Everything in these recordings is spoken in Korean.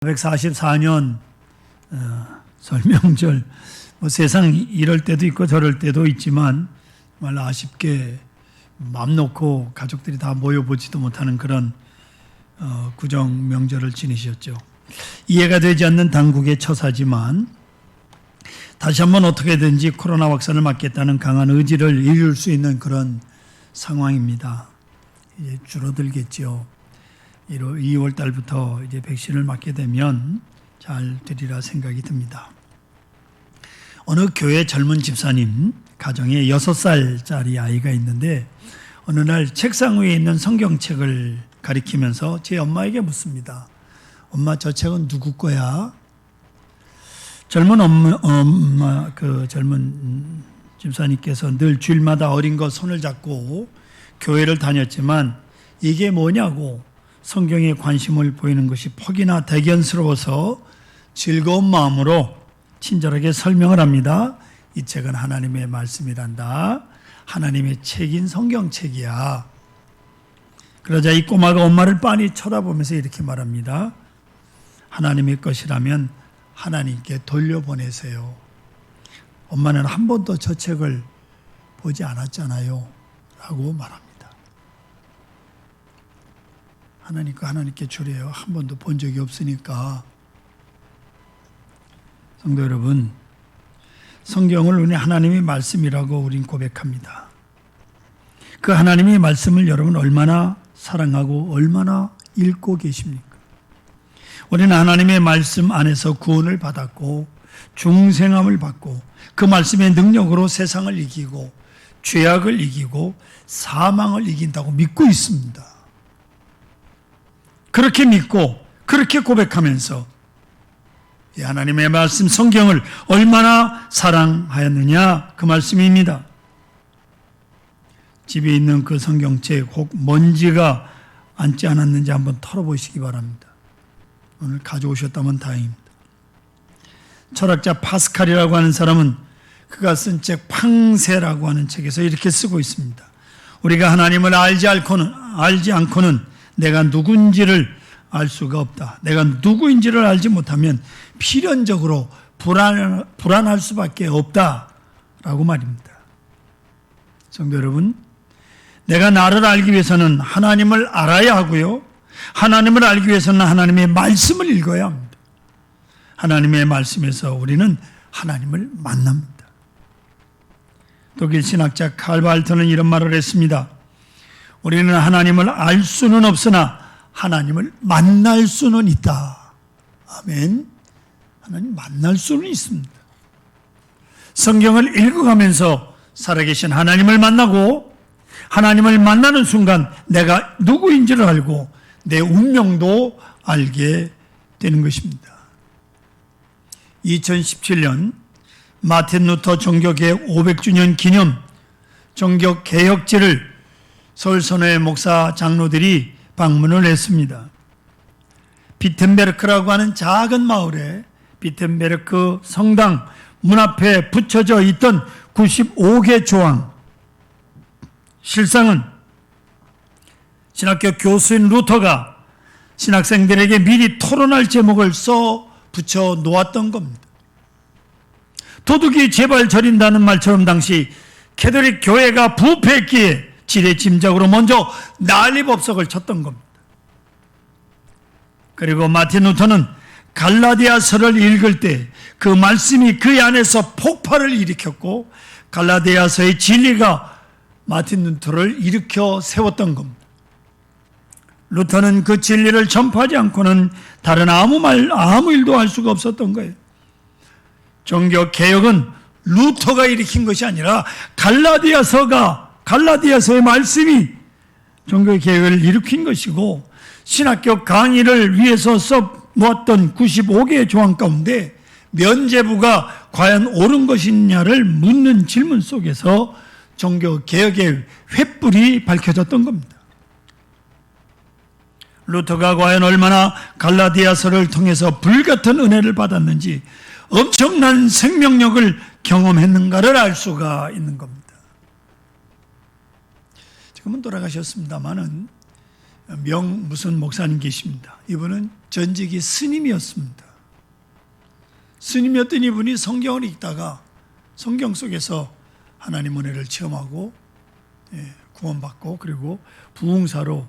1944년 설명절, 세상 이럴 때도 있고 저럴 때도 있지만 정말 아쉽게 맘 놓고 가족들이 다 모여보지도 못하는 그런 구정 명절을 지내셨죠. 이해가 되지 않는 당국의 처사지만 다시 한번 어떻게든지 코로나 확산을 막겠다는 강한 의지를 이룰 수 있는 그런 상황입니다. 이제 줄어들겠죠. 2월 달부터 이제 백신을 맞게 되면 잘 되리라 생각이 듭니다. 어느 교회 젊은 집사님 가정에 6살짜리 아이가 있는데 어느 날 책상 위에 있는 성경책을 가리키면서 제 엄마에게 묻습니다. 엄마, 저 책은 누구 거야? 젊은 엄마, 그 젊은 집사님께서 늘 주일마다 어린 것 손을 잡고 교회를 다녔지만 이게 뭐냐고 성경에 관심을 보이는 것이 퍽이나 대견스러워서 즐거운 마음으로 친절하게 설명을 합니다. 이 책은 하나님의 말씀이란다. 하나님의 책인 성경책이야. 그러자 이 꼬마가 엄마를 빤히 쳐다보면서 이렇게 말합니다. 하나님의 것이라면 하나님께 돌려보내세요. 엄마는 한 번도 저 책을 보지 않았잖아요. 라고 말합니다. 하나님께 주래요. 한 번도 본 적이 없으니까. 성도 여러분, 성경을 우리 하나님의 말씀이라고 우린 고백합니다. 그 하나님의 말씀을 여러분 얼마나 사랑하고 얼마나 읽고 계십니까? 우리는 하나님의 말씀 안에서 구원을 받았고 중생함을 받고 그 말씀의 능력으로 세상을 이기고 죄악을 이기고 사망을 이긴다고 믿고 있습니다. 그렇게 믿고 그렇게 고백하면서 이 하나님의 말씀 성경을 얼마나 사랑하였느냐 그 말씀입니다. 집에 있는 그 성경책 혹 먼지가 앉지 않았는지 한번 털어보시기 바랍니다. 오늘 가져오셨다면 다행입니다. 철학자 파스칼이라고 하는 사람은 그가 쓴 책 팡세라고 하는 책에서 이렇게 쓰고 있습니다. 우리가 하나님을 알지 않고는 내가 누군지를 알 수가 없다. 내가 누구인지를 알지 못하면 필연적으로 불안할 수밖에 없다라고 말입니다. 성도 여러분, 내가 나를 알기 위해서는 하나님을 알아야 하고요. 하나님을 알기 위해서는 하나님의 말씀을 읽어야 합니다. 하나님의 말씀에서 우리는 하나님을 만납니다. 독일 신학자 칼 발트는 이런 말을 했습니다. 우리는 하나님을 알 수는 없으나 하나님을 만날 수는 있다. 아멘. 하나님 만날 수는 있습니다. 성경을 읽어가면서 살아계신 하나님을 만나고 하나님을 만나는 순간 내가 누구인지를 알고 내 운명도 알게 되는 것입니다. 2017년 마틴 루터 종교개혁 500주년 기념 종교개혁제를 서울선회 목사 장로들이 방문을 했습니다. 비텐베르크라고 하는 작은 마을에 비텐베르크 성당 문 앞에 붙여져 있던 95개 조항, 실상은 신학교 교수인 루터가 신학생들에게 미리 토론할 제목을 써 붙여 놓았던 겁니다. 도둑이 제발 저린다는 말처럼 당시 캐톨릭 교회가 부패했기에 지레짐작으로 먼저 난리법석을 쳤던 겁니다. 그리고 마틴 루터는 갈라디아서를 읽을 때 그 말씀이 그 안에서 폭발을 일으켰고 갈라디아서의 진리가 마틴 루터를 일으켜 세웠던 겁니다. 루터는 그 진리를 전파하지 않고는 다른 아무 일도 할 수가 없었던 거예요. 종교개혁은 루터가 일으킨 것이 아니라 갈라디아서의 말씀이 종교개혁을 일으킨 것이고 신학교 강의를 위해서 써놓았던 95개의 조항 가운데 면죄부가 과연 옳은 것이냐를 묻는 질문 속에서 종교개혁의 횃불이 밝혀졌던 겁니다. 루터가 과연 얼마나 갈라디아서를 통해서 불같은 은혜를 받았는지 엄청난 생명력을 경험했는가를 알 수가 있는 겁니다. 지금은 돌아가셨습니다마는 무슨 목사님 계십니다. 이분은 전직이 스님이었습니다. 스님이었던 이분이 성경을 읽다가 성경 속에서 하나님 은혜를 체험하고 구원받고 그리고 부흥사로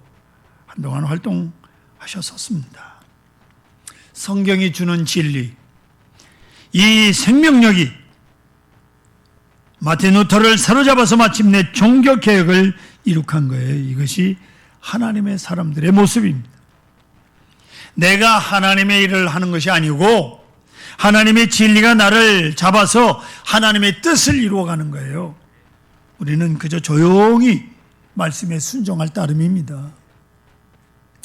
한동안 활동하셨었습니다. 성경이 주는 진리, 이 생명력이 마틴 루터를 사로잡아서 마침내 종교개혁을 이룩한 거예요. 이것이 하나님의 사람들의 모습입니다. 내가 하나님의 일을 하는 것이 아니고 하나님의 진리가 나를 잡아서 하나님의 뜻을 이루어가는 거예요. 우리는 그저 조용히 말씀에 순종할 따름입니다.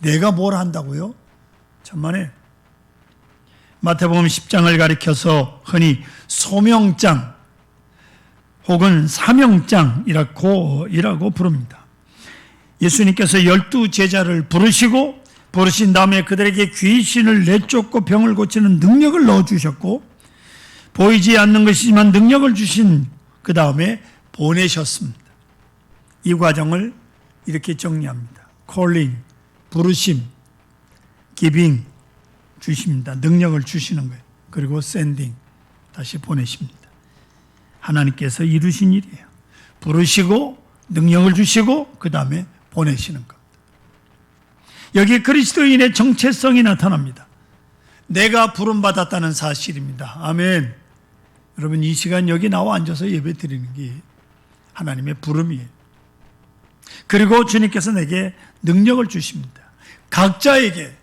내가 뭘 한다고요? 천만에 마태복음 10장을 가리켜서 흔히 소명장 혹은 사명장이라고 부릅니다. 예수님께서 12제자를 부르신 다음에 그들에게 귀신을 내쫓고 병을 고치는 능력을 넣어주셨고 보이지 않는 것이지만 능력을 주신 그 다음에 보내셨습니다. 이 과정을 이렇게 정리합니다. calling, 부르심, giving, 주십니다. 능력을 주시는 거예요. 그리고 sending, 다시 보내십니다. 하나님께서 이루신 일이에요. 부르시고 능력을 주시고 그 다음에 보내시는 겁니다. 여기 그리스도인의 정체성이 나타납니다. 내가 부름받았다는 사실입니다. 아멘. 여러분 이 시간 여기 나와 앉아서 예배 드리는 게 하나님의 부름이에요. 그리고 주님께서 내게 능력을 주십니다. 각자에게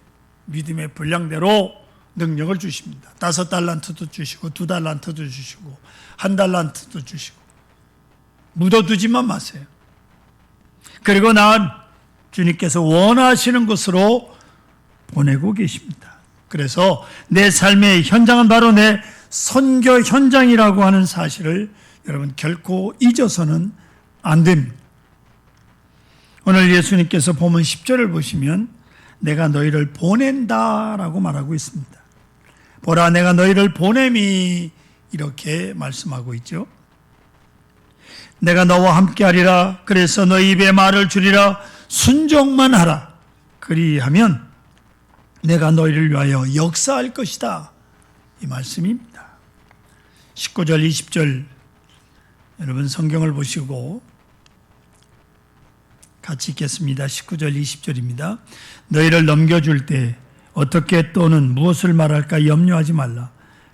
믿음의 분량대로 능력을 주십니다. 5달란트도 주시고 2달란트도 주시고 1달란트도 주시고 묻어두지만 마세요. 그리고 주님께서 원하시는 곳으로 보내고 계십니다. 그래서 내 삶의 현장은 바로 내 선교 현장이라고 하는 사실을 여러분 결코 잊어서는 안 됩니다. 오늘 예수님께서 본문 10절을 보시면 내가 너희를 보낸다라고 말하고 있습니다. 보라 내가 너희를 보냄이 이렇게 말씀하고 있죠. 내가 너와 함께하리라. 그래서 너희 입에 말을 주리라. 순종만 하라. 그리하면 내가 너희를 위하여 역사할 것이다. 이 말씀입니다. 19절 20절 여러분 성경을 보시고 같이 읽겠습니다. 19절 20절입니다. 너희를 넘겨줄 때 어떻게 또는 무엇을 말할까 염려하지 말라.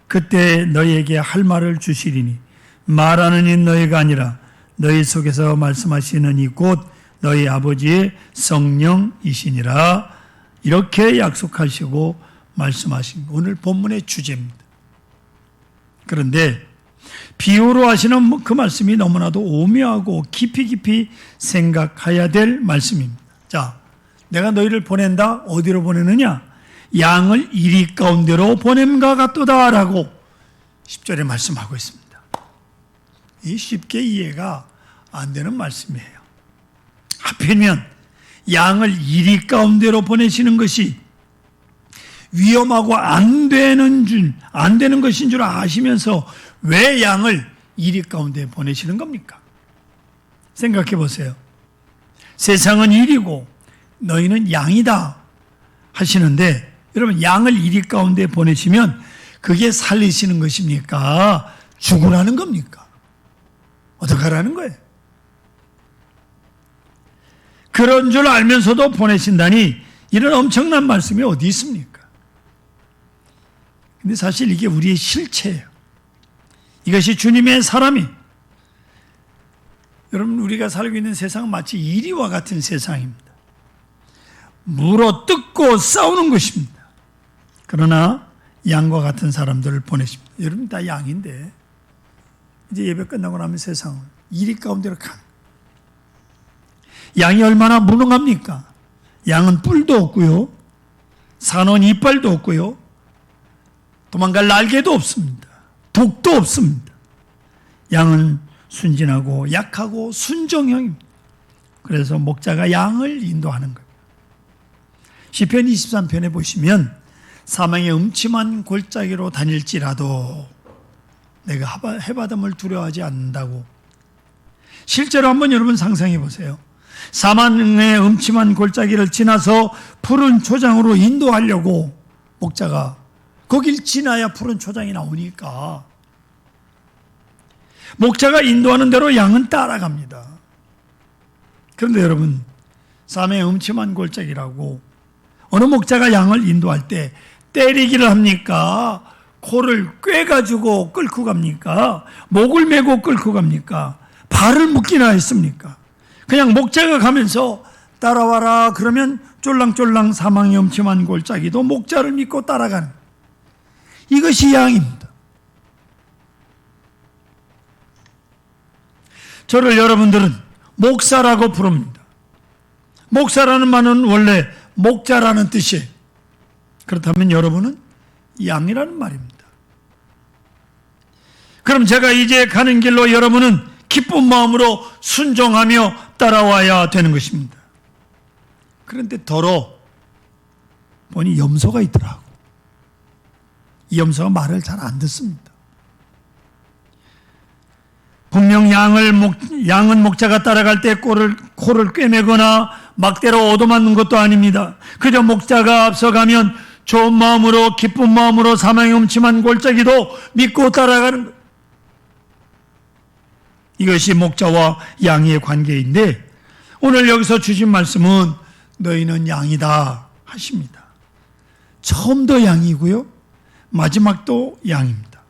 그때 너희에게 할 말을 주시리니 말하는 이 너희가 아니라 너희 속에서 말씀하시는 이 곧 너희 아버지의 성령이시니라. 이렇게 약속하시고 말씀하신 오늘 본문의 주제입니다. 그런데 비유로 하시는 그 말씀이 너무나도 오묘하고 깊이 생각해야 될 말씀입니다. 자, 내가 너희를 보낸다. 어디로 보내느냐? 양을 이리 가운데로 보냄과 같도다 라고 10절에 말씀하고 있습니다. 이 쉽게 이해가 안 되는 말씀이에요. 하필이면 양을 이리 가운데로 보내시는 것이 위험하고 안 되는 것인 줄 아시면서 왜 양을 이리 가운데 보내시는 겁니까? 생각해 보세요. 세상은 이리고 너희는 양이다 하시는데 여러분 양을 이리 가운데 보내시면 그게 살리시는 것입니까? 죽으라는 겁니까? 어떻게 하라는 거예요? 그런 줄 알면서도 보내신다니 이런 엄청난 말씀이 어디 있습니까? 근데 사실 이게 우리의 실체예요. 이것이 주님의 사람이 여러분 우리가 살고 있는 세상은 마치 이리와 같은 세상입니다. 물어뜯고 싸우는 것입니다. 그러나 양과 같은 사람들을 보내십니다. 여러분 다 양인데 이제 예배 끝나고 나면 세상은 이리 가운데로 간 양이 얼마나 무능합니까? 양은 뿔도 없고요. 사나운 이빨도 없고요. 도망갈 날개도 없습니다. 독도 없습니다. 양은 순진하고 약하고 순종형입니다. 그래서 목자가 양을 인도하는 거예요. 시편 23편에 보시면 사망의 음침한 골짜기로 다닐지라도 내가 해바람을 두려워하지 않는다고. 실제로 한번 여러분 상상해 보세요. 사망의 음침한 골짜기를 지나서 푸른 초장으로 인도하려고 목자가 거길 지나야 푸른 초장이 나오니까 목자가 인도하는 대로 양은 따라갑니다. 그런데 여러분, 사망의 음침한 골짜기라고 어느 목자가 양을 인도할 때 때리기를 합니까? 코를 꿰가지고 끌고 갑니까? 목을 메고 끌고 갑니까? 발을 묶기나 했습니까? 그냥 목자가 가면서 따라와라 그러면 쫄랑쫄랑 사망의 음침한 골짜기도 목자를 믿고 따라가는, 이것이 양입니다. 저를 여러분들은 목사라고 부릅니다. 목사라는 말은 원래 목자라는 뜻이에요. 그렇다면 여러분은 양이라는 말입니다. 그럼 제가 이제 가는 길로 여러분은 기쁜 마음으로 순종하며 따라와야 되는 것입니다. 그런데 더러 보니 염소가 있더라고. 이 염소가 말을 잘 안 듣습니다. 분명 양은 목자가 따라갈 때 코를 꿰매거나 막대로 얻어맞는 것도 아닙니다. 그저 목자가 앞서가면 좋은 마음으로 기쁜 마음으로 사망의 음침한 골짜기도 믿고 따라가는 것. 이것이 목자와 양의 관계인데 오늘 여기서 주신 말씀은 너희는 양이다 하십니다. 처음도 양이고요, 마지막도 양입니다.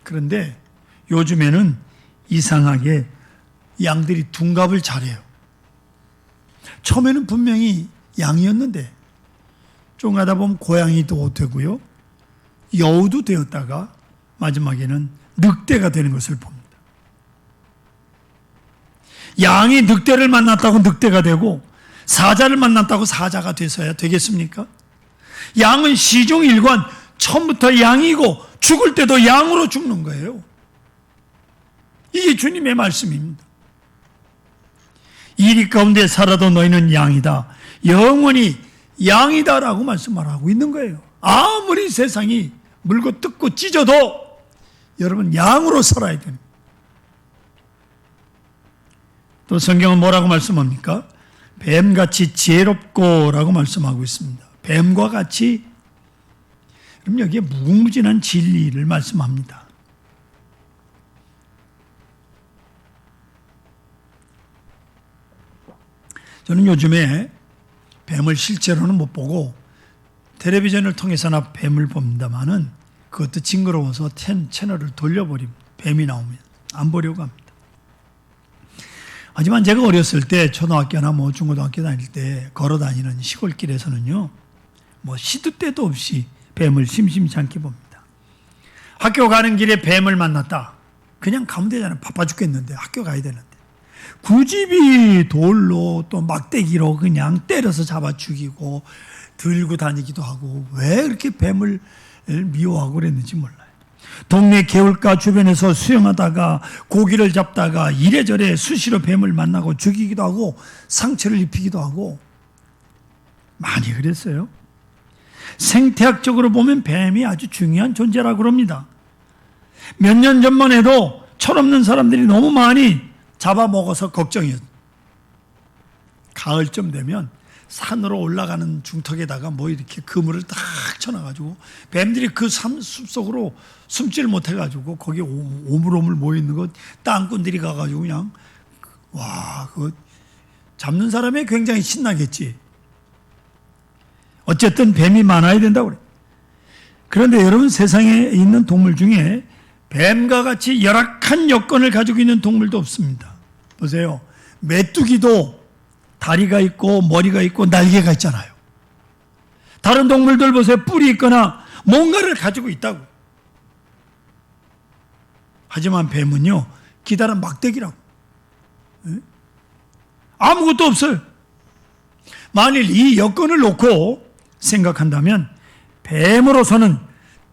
그런데 요즘에는 이상하게 양들이 둔갑을 잘해요. 처음에는 분명히 양이었는데 좀 가다 보면 고양이도 되고요, 여우도 되었다가 마지막에는 늑대가 되는 것을 봅니다. 양이 늑대를 만났다고 늑대가 되고 사자를 만났다고 사자가 돼서야 되겠습니까? 양은 시종일관 처음부터 양이고 죽을 때도 양으로 죽는 거예요. 이게 주님의 말씀입니다. 이리 가운데 살아도 너희는 양이다, 영원히 양이다라고 말씀을 하고 있는 거예요. 아무리 세상이 물고 뜯고 찢어도 여러분 양으로 살아야 됩니다. 또 성경은 뭐라고 말씀합니까? 뱀같이 지혜롭고 라고 말씀하고 있습니다. 뱀과 같이, 그럼 여기에 무궁무진한 진리를 말씀합니다. 저는 요즘에 뱀을 실제로는 못 보고 텔레비전을 통해서나 뱀을 봅니다만은 그것도 징그러워서 채널을 돌려버립니다. 뱀이 나오면 안 보려고 합니다. 하지만 제가 어렸을 때 초등학교나 중고등학교 다닐 때 걸어 다니는 시골길에서는요, 시도 때도 없이 뱀을 심심치 않게 봅니다. 학교 가는 길에 뱀을 만났다. 그냥 가면 되잖아요. 바빠 죽겠는데 학교 가야 되는데. 굳이 돌로 또 막대기로 그냥 때려서 잡아 죽이고 들고 다니기도 하고, 왜 그렇게 뱀을 미워하고 그랬는지 몰라요. 동네 개울가 주변에서 수영하다가 고기를 잡다가 이래저래 수시로 뱀을 만나고 죽이기도 하고 상처를 입히기도 하고 많이 그랬어요. 생태학적으로 보면 뱀이 아주 중요한 존재라고 합니다. 몇 년 전만 해도 철없는 사람들이 너무 많이 잡아먹어서 걱정이었어요. 가을쯤 되면 산으로 올라가는 중턱에다가 이렇게 그물을 딱 쳐놔가지고 뱀들이 그 숲속으로 숨질 못해가지고 거기 오물오물 모여있는 거 땅꾼들이 가가지고 그냥 그거 잡는 사람이 굉장히 신나겠지. 어쨌든 뱀이 많아야 된다고 그래. 그런데 여러분, 세상에 있는 동물 중에 뱀과 같이 열악한 여건을 가지고 있는 동물도 없습니다. 보세요. 메뚜기도 다리가 있고 머리가 있고 날개가 있잖아요. 다른 동물들 보세요. 뿔이 있거나 뭔가를 가지고 있다고. 하지만 뱀은요, 기다란 막대기라고. 아무것도 없어요. 만일 이 여건을 놓고 생각한다면 뱀으로서는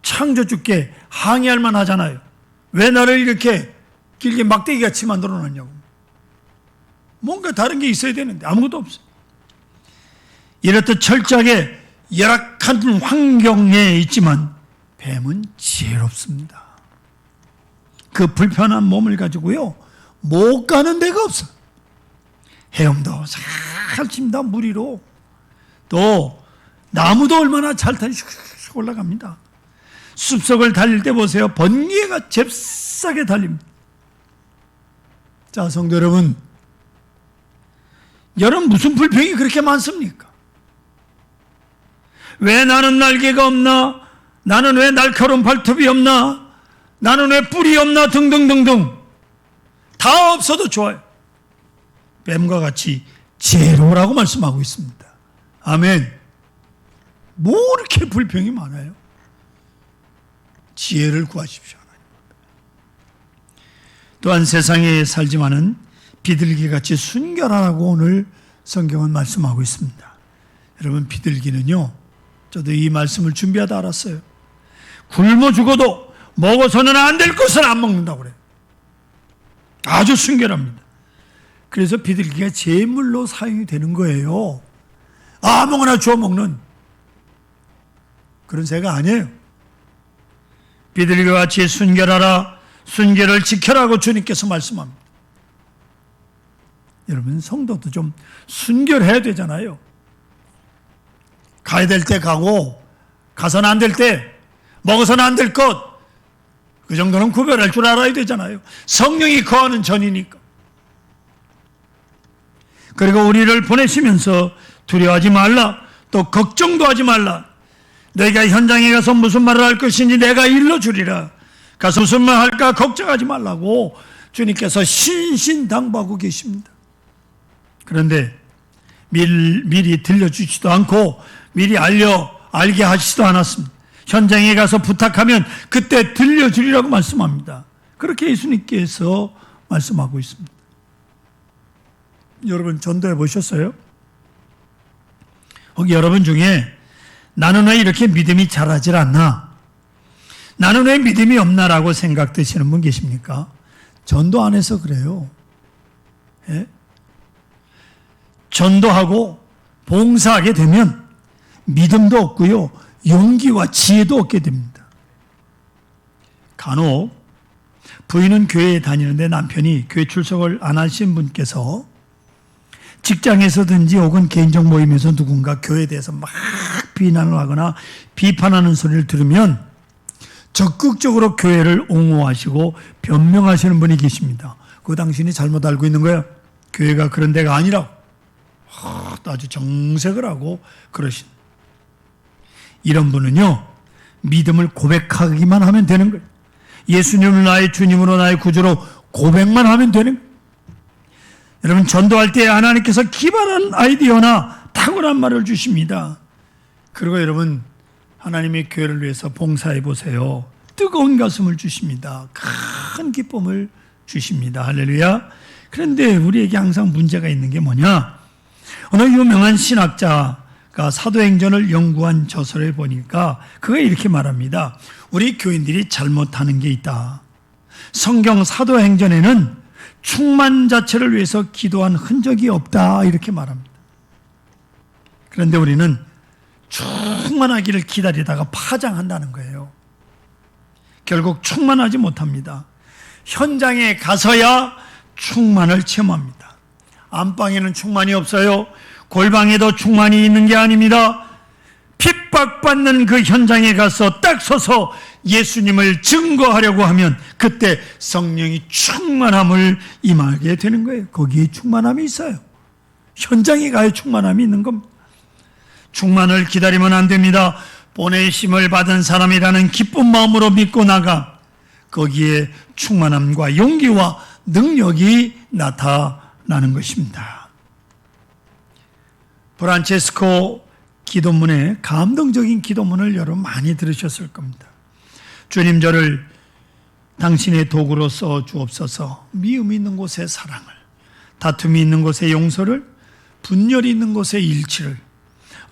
창조주께 항의할 만하잖아요. 왜 나를 이렇게 길게 막대기같이 만들어 놨냐고. 뭔가 다른 게 있어야 되는데 아무것도 없어요. 이렇듯 철저하게 열악한 환경에 있지만 뱀은 지혜롭습니다. 그 불편한 몸을 가지고요, 못 가는 데가 없어. 헤엄도 잘 칩니다. 물 위로. 또 나무도 얼마나 잘 타니 슉슉 올라갑니다. 숲속을 달릴 때 보세요. 번개가 잽싸게 달립니다. 자, 성도 여러분, 여러분 무슨 불평이 그렇게 많습니까? 왜 나는 날개가 없나? 나는 왜 날카로운 발톱이 없나? 나는 왜 뿔이 없나? 등등등등. 다 없어도 좋아요. 뱀과 같이 지혜로우라고 말씀하고 있습니다. 아멘. 뭐 이렇게 불평이 많아요? 지혜를 구하십시오. 또한 세상에 살지만은 비둘기같이 순결하라고 오늘 성경은 말씀하고 있습니다. 여러분, 비둘기는요, 저도 이 말씀을 준비하다 알았어요. 굶어 죽어도 먹어서는 안 될 것을 안 먹는다고 그래요. 아주 순결합니다. 그래서 비둘기가 제물로 사용이 되는 거예요. 아무거나 주워 먹는 그런 새가 아니에요. 비둘기와 같이 순결하라, 순결을 지켜라고 주님께서 말씀합니다. 여러분, 성도도 좀 순결해야 되잖아요. 가야 될 때 가고, 가서는 안 될 때, 먹어서는 안 될 것, 그 정도는 구별할 줄 알아야 되잖아요. 성령이 거하는 전이니까. 그리고 우리를 보내시면서 두려워하지 말라, 또 걱정도 하지 말라. 내가 현장에 가서 무슨 말을 할 것인지 내가 일러주리라. 가서 무슨 말 할까 걱정하지 말라고 주님께서 신신당부하고 계십니다. 그런데 미리 들려주지도 않고 미리 알게 하시지도 않았습니다. 현장에 가서 부탁하면 그때 들려주리라고 말씀합니다. 그렇게 예수님께서 말씀하고 있습니다. 여러분, 전도해 보셨어요? 혹시 여러분 중에 나는 왜 이렇게 믿음이 자라질 않나? 나는 왜 믿음이 없나라고 생각되시는 분 계십니까? 전도 안 해서 그래요. 예? 전도하고 봉사하게 되면 믿음도 없고요, 용기와 지혜도 얻게 됩니다. 간혹 부인은 교회에 다니는데 남편이 교회 출석을 안 하신 분께서 직장에서든지 혹은 개인적 모임에서 누군가 교회에 대해서 막 비난을 하거나 비판하는 소리를 들으면 적극적으로 교회를 옹호하시고 변명하시는 분이 계십니다. 그 당신이 잘못 알고 있는 거야. 교회가 그런 데가 아니라고. 아주 정색을 하고 그러신. 이런 분은요, 믿음을 고백하기만 하면 되는 거예요. 예수님을 나의 주님으로 나의 구주로 고백만 하면 되는 거예요. 여러분, 전도할 때 하나님께서 기발한 아이디어나 탁월한 말을 주십니다. 그리고 여러분, 하나님의 교회를 위해서 봉사해 보세요. 뜨거운 가슴을 주십니다. 큰 기쁨을 주십니다. 할렐루야. 그런데 우리에게 항상 문제가 있는 게 뭐냐? 어느 유명한 신학자가 사도행전을 연구한 저서를 보니까 그가 이렇게 말합니다. 우리 교인들이 잘못하는 게 있다. 성경 사도행전에는 충만 자체를 위해서 기도한 흔적이 없다, 이렇게 말합니다. 그런데 우리는 충만하기를 기다리다가 파장한다는 거예요. 결국 충만하지 못합니다. 현장에 가서야 충만을 체험합니다. 안방에는 충만이 없어요. 골방에도 충만이 있는 게 아닙니다. 핍박받는 그 현장에 가서 딱 서서 예수님을 증거하려고 하면 그때 성령이 충만함을 임하게 되는 거예요. 거기에 충만함이 있어요. 현장에 가야 충만함이 있는 겁니다. 충만을 기다리면 안 됩니다. 보내심을 받은 사람이라는 기쁜 마음으로 믿고 나가 거기에 충만함과 용기와 능력이 나타나는 것입니다. 프란체스코 기도문에 감동적인 기도문을 여러분 많이 들으셨을 겁니다. 주님, 저를 당신의 도구로 써 주옵소서. 미움이 있는 곳에 사랑을, 다툼이 있는 곳에 용서를, 분열이 있는 곳에 일치를,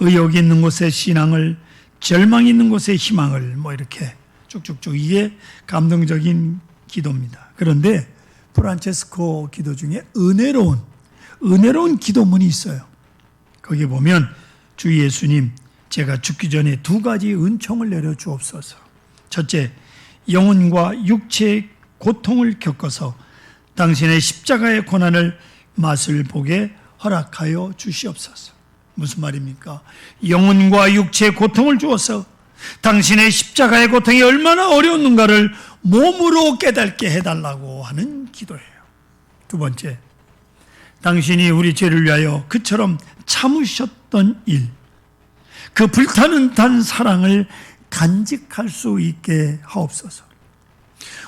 의욕이 있는 곳에 신앙을, 절망이 있는 곳에 희망을, 뭐 이렇게 쭉쭉쭉. 이게 감동적인 기도입니다. 그런데 프란체스코 기도 중에 은혜로운 기도문이 있어요. 거기 보면 주 예수님, 제가 죽기 전에 두 가지 은총을 내려 주옵소서. 첫째, 영혼과 육체의 고통을 겪어서 당신의 십자가의 고난을 맛을 보게 허락하여 주시옵소서. 무슨 말입니까? 영혼과 육체의 고통을 주어서 당신의 십자가의 고통이 얼마나 어려웠는가를 몸으로 깨닫게 해달라고 하는 기도예요. 두 번째, 당신이 우리 죄를 위하여 그처럼 참으셨던 일, 그 불타는 단 사랑을 간직할 수 있게 하옵소서.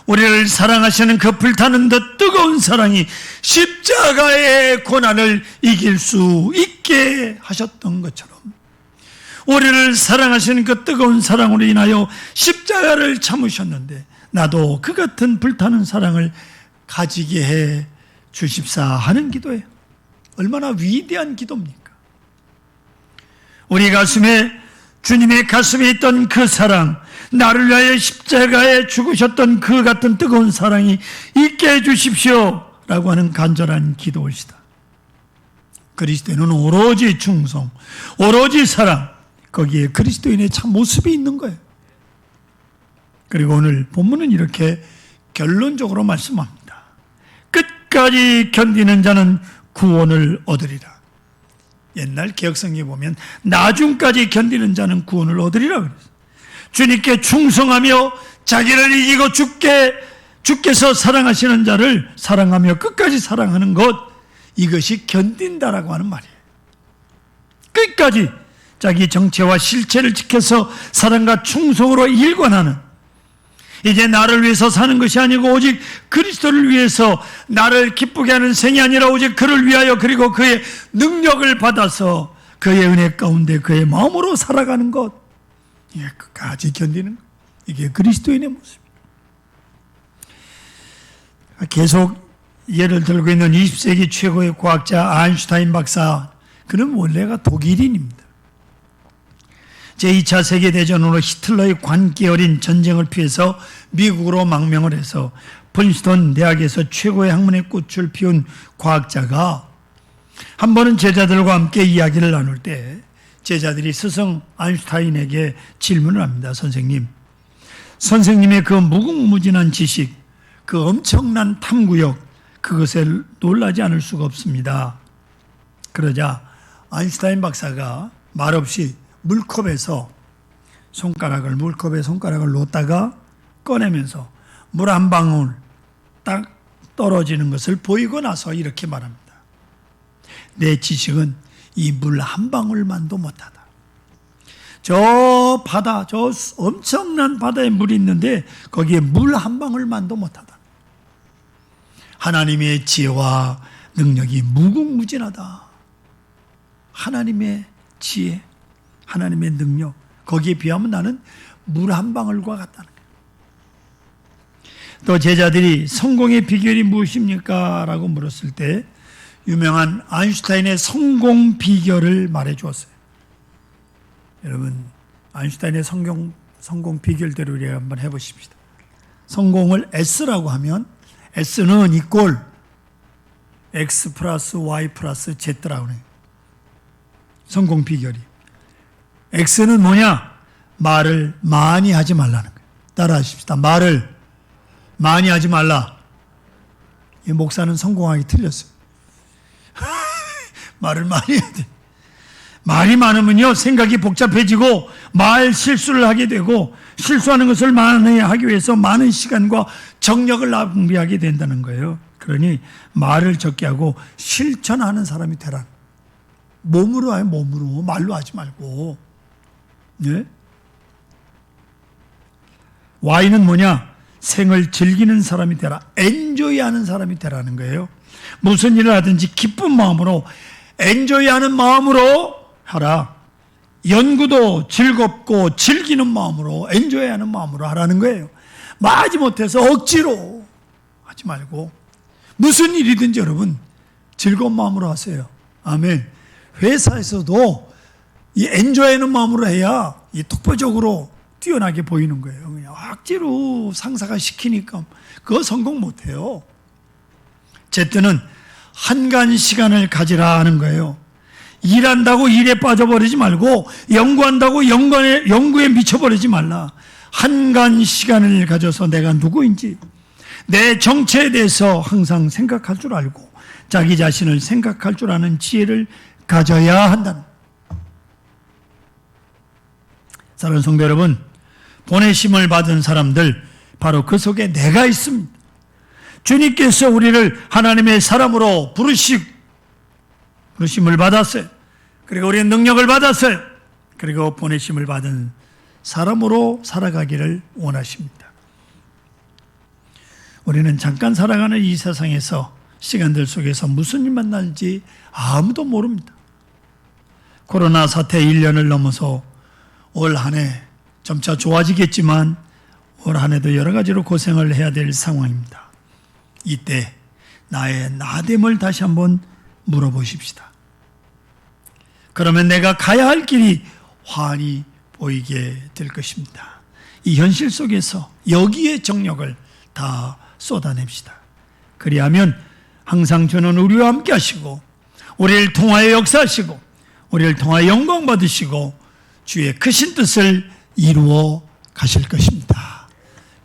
우리를 사랑하시는 그 불타는 듯 뜨거운 사랑이 십자가의 고난을 이길 수 있게 하셨던 것처럼 우리를 사랑하시는 그 뜨거운 사랑으로 인하여 십자가를 참으셨는데 나도 그 같은 불타는 사랑을 가지게 해 주십사 하는 기도예요. 얼마나 위대한 기도입니까? 우리 가슴에, 주님의 가슴에 있던 그 사랑, 나를 위하여 십자가에 죽으셨던 그 같은 뜨거운 사랑이 있게 해 주십시오 라고 하는 간절한 기도이시다. 그리스도인은 오로지 충성, 오로지 사랑, 거기에 그리스도인의 참 모습이 있는 거예요. 그리고 오늘 본문은 이렇게 결론적으로 말씀합니다. 끝까지 견디는 자는 구원을 얻으리라. 옛날 개혁성경에 보면 나중까지 견디는 자는 구원을 얻으리라 그랬어요. 주님께 충성하며 자기를 이기고 주께서 사랑하시는 자를 사랑하며 끝까지 사랑하는 것, 이것이 견딘다라고 하는 말이에요. 끝까지 자기 정체와 실체를 지켜서 사랑과 충성으로 일관하는, 이제 나를 위해서 사는 것이 아니고 오직 그리스도를 위해서 나를 기쁘게 하는 생이 아니라 오직 그를 위하여, 그리고 그의 능력을 받아서 그의 은혜 가운데 그의 마음으로 살아가는 것, 이게 끝까지 견디는 것, 이게 그리스도인의 모습입니다. 계속 예를 들고 있는 20세기 최고의 과학자 아인슈타인 박사, 그는 원래가 독일인입니다. 제2차 세계대전으로 히틀러의 관계 어린 전쟁을 피해서 미국으로 망명을 해서 프린스턴 대학에서 최고의 학문의 꽃을 피운 과학자가 한 번은 제자들과 함께 이야기를 나눌 때 제자들이 스승 아인슈타인에게 질문을 합니다. 선생님의 그 무궁무진한 지식, 그 엄청난 탐구력, 그것에 놀라지 않을 수가 없습니다. 그러자 아인슈타인 박사가 말없이 물컵에 손가락을 놓다가 꺼내면서 물 한 방울 딱 떨어지는 것을 보이고 나서 이렇게 말합니다. 내 지식은 이 물 한 방울만도 못하다. 저 바다, 저 엄청난 바다에 물이 있는데 거기에 물 한 방울만도 못하다. 하나님의 지혜와 능력이 무궁무진하다. 하나님의 지혜, 하나님의 능력, 거기에 비하면 나는 물 한 방울과 같다는 거예요. 또 제자들이 성공의 비결이 무엇입니까? 라고 물었을 때 유명한 아인슈타인의 성공 비결을 말해 주었어요. 여러분, 아인슈타인의 성공 비결대로 우리 한번 해보십시다. 성공을 S라고 하면 S는 이꼴 X 플러스 Y 플러스 Z라고 해요. 성공 비결이. X는 뭐냐? 말을 많이 하지 말라는 거예요. 따라 하십시다. 말을 많이 하지 말라. 이 목사는 성공하기 틀렸어요. 말을 많이 해야 돼. 말이 많으면요, 생각이 복잡해지고 말 실수를 하게 되고, 실수하는 것을 많이 하기 위해서 많은 시간과 정력을 낭비하게 된다는 거예요. 그러니 말을 적게 하고 실천하는 사람이 되라. 몸으로 해요, 몸으로. 말로 하지 말고. 예? Y는 뭐냐? 생을 즐기는 사람이 되라. 엔조이하는 사람이 되라는 거예요. 무슨 일을 하든지 기쁜 마음으로, 엔조이하는 마음으로 하라. 연구도 즐겁고 즐기는 마음으로, 엔조이하는 마음으로 하라는 거예요. 마지 못해서 억지로 하지 말고 무슨 일이든지 여러분 즐거운 마음으로 하세요. 아멘. 회사에서도 이 엔조이하는 마음으로 해야 이 독보적으로 뛰어나게 보이는 거예요. 그냥 억지로 상사가 시키니까 그거 성공 못해요. 제때는 한간 시간을 가지라 하는 거예요. 일한다고 일에 빠져버리지 말고 연구한다고 연구에 미쳐버리지 말라. 한간 시간을 가져서 내가 누구인지 내 정체에 대해서 항상 생각할 줄 알고 자기 자신을 생각할 줄 아는 지혜를 가져야 한다는. 사랑하는 성도 여러분, 보내심을 받은 사람들, 바로 그 속에 내가 있습니다. 주님께서 우리를 하나님의 사람으로 부르심을 받았어요. 그리고 우리의 능력을 받았어요. 그리고 보내심을 받은 사람으로 살아가기를 원하십니다. 우리는 잠깐 살아가는 이 세상에서 시간들 속에서 무슨 일 만날지 아무도 모릅니다. 코로나 사태 1년을 넘어서 올 한 해 점차 좋아지겠지만 올 한 해도 여러 가지로 고생을 해야 될 상황입니다. 이때 나의 나됨을 다시 한번 물어보십시다. 그러면 내가 가야 할 길이 환히 보이게 될 것입니다. 이 현실 속에서 여기에 정력을 다 쏟아냅시다. 그리하면 항상 주는 우리와 함께 하시고 우리를 통하여 역사하시고 우리를 통하여 영광 받으시고 주의 크신 뜻을 이루어 가실 것입니다.